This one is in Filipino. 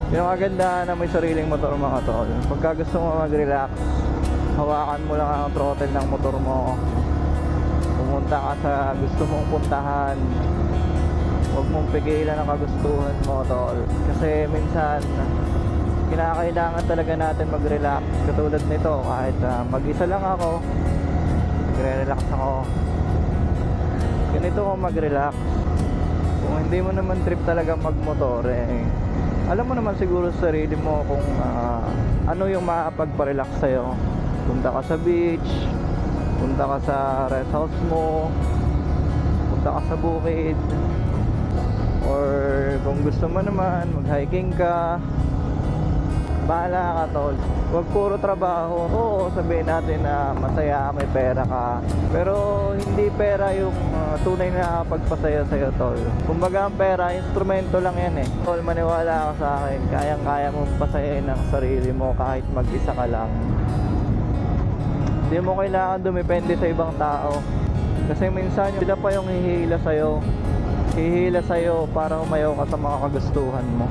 Yung kagandahan na may sariling motor mga tol, pagka gusto mo mag-relax, hawakan mo lang ang throttle ng motor mo, pumunta ka sa gusto mong puntahan, huwag mong pigilan ang kagustuhan mo tol. Kasi minsan kinakailangan talaga natin mag-relax. Katulad nito, kahit mag-isa lang ako, nagre-relax ako. Ganito ko mag-relax. Kung hindi mo naman trip talaga magmotor, alam mo naman siguro sa sarili mo kung ano yung makakapagpa-relax sa'yo. Punta ka sa beach, punta ka sa rest house mo, punta ka sa bukid, or kung gusto mo naman mag-hiking ka, bahala ka tol. Huwag puro trabaho. Oo, sabihin natin na masaya ka, may pera ka, pero hindi pera yung tunay na pagpasaya sa'yo tol. Kumbaga ang pera, instrumento lang yan tol. Maniwala ka sa akin, kayang-kaya mong pasayain ang sarili mo kahit mag-isa ka lang. Hindi mo kailangan dumepende sa ibang tao, kasi minsan sila pa yung hihila sa'yo para umayaw ka sa mga kagustuhan mo.